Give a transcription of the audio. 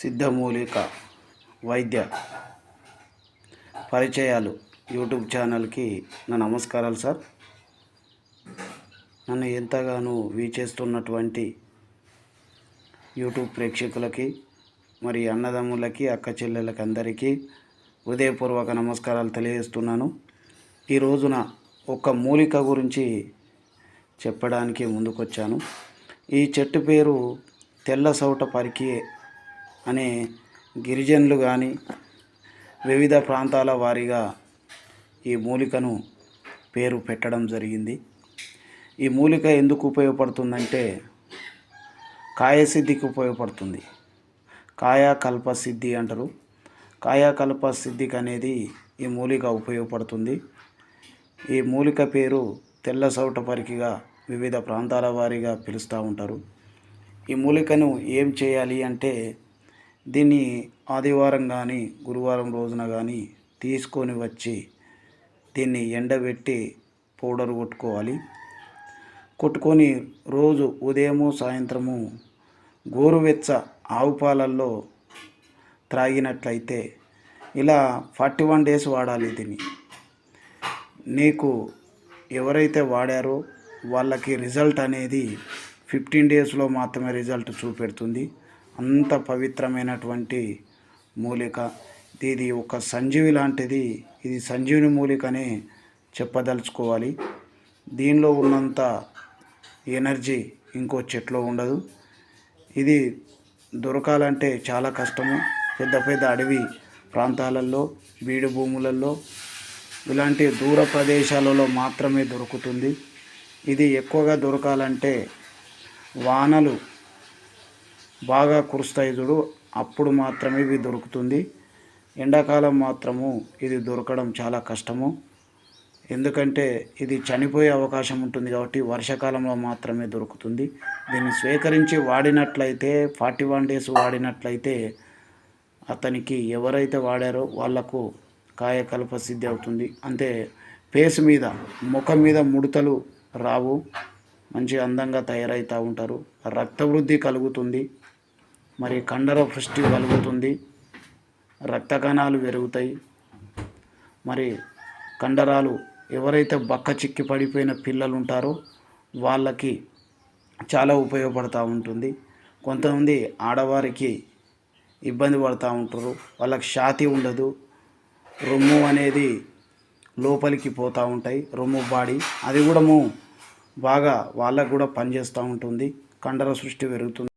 సిద్ధమూలిక వైద్య పరిచయాలు యూట్యూబ్ ఛానల్కి నా నమస్కారాలు సార్. నన్ను ఎంతగానో వీక్షిస్తున్నటువంటి యూట్యూబ్ ప్రేక్షకులకి, మరి అన్నదమ్ములకి, అక్క చెల్లెలకి అందరికీ హృదయపూర్వక నమస్కారాలు తెలియజేస్తున్నాను. ఈ రోజున ఒక మూలిక గురించి చెప్పడానికి ముందుకొచ్చాను. ఈ చెట్టు పేరు తెల్ల సౌట పరికి అనే గిరిజనులు కానీ వివిధ ప్రాంతాల వారీగా ఈ మూలికను పేరు పెట్టడం జరిగింది. ఈ మూలిక ఎందుకు ఉపయోగపడుతుందంటే కాయసిద్ధికి ఉపయోగపడుతుంది. కాయకల్ప సిద్ధి అంటారు. కాయకల్ప సిద్ధికి అనేది ఈ మూలిక ఉపయోగపడుతుంది. ఈ మూలిక పేరు తెల్ల సౌట పరికిగా వివిధ ప్రాంతాల వారీగా పిలుస్తూ ఉంటారు. ఈ మూలికను ఏం చేయాలి అంటే దీన్ని ఆదివారం కానీ గురువారం రోజున కానీ తీసుకొని వచ్చి దీన్ని ఎండబెట్టి పౌడర్ కొట్టుకొని రోజు ఉదయము సాయంత్రము గోరువెచ్చ ఆవు పాలల్లో త్రాగినట్లయితే ఇలా 41 days వాడాలి. దీన్ని నీకు ఎవరైతే వాడారో వాళ్ళకి రిజల్ట్ అనేది 15 daysలో మాత్రమే రిజల్ట్ చూపెడుతుంది. అంత పవిత్రమైనటువంటి మూలిక ఇది. ఒక సంజీవి లాంటిది. ఇది సంజీవిని మూలికనే చెప్పదలుచుకోవాలి. దీనిలో ఉన్నంత ఎనర్జీ ఇంకో చెట్లో ఉండదు. ఇది దొరకాలంటే చాలా కష్టము. పెద్ద పెద్ద అడవి ప్రాంతాలలో, బీడు భూములలో, ఇలాంటి దూర ప్రదేశాలలో మాత్రమే దొరుకుతుంది. ఇది ఎక్కువగా దొరకాలంటే వానలు బాగా కురుస్తాయి చూడు, అప్పుడు మాత్రమే ఇది దొరుకుతుంది. ఎండాకాలం మాత్రము ఇది దొరకడం చాలా కష్టము. ఎందుకంటే ఇది చనిపోయే అవకాశం ఉంటుంది కాబట్టి వర్షాకాలంలో మాత్రమే దొరుకుతుంది. దీన్ని స్వీకరించి వాడినట్లయితే 41 days వాడినట్లయితే అతనికి ఎవరైతే వాడారో వాళ్లకు కాయకల్ప సిద్ధి అవుతుంది. అంతే, ఫేస్ మీద, ముఖం మీద ముడతలు రావు, మంచి అందంగా తయారవుతూ ఉంటారు. రక్త వృద్ధి కలుగుతుంది, మరి కండర పుష్టి కలుగుతుంది, రక్త కణాలు పెరుగుతాయి. మరి కండరాలు ఎవరైతే బక్క చిక్కి పడిపోయిన పిల్లలు ఉంటారో వాళ్ళకి చాలా ఉపయోగపడుతూ ఉంటుంది. కొంతమంది ఆడవారికి ఇబ్బంది పడుతూ ఉంటారు. వాళ్ళకి ఛాతీ ఉండదు, రొమ్ము అనేది లోపలికి పోతూ ఉంటాయి, రొమ్ము బాడీ అది కూడా బాగా వాళ్ళకు కూడా పనిచేస్తూ ఉంటుంది. కండర సృష్టి పెరుగుతుంది.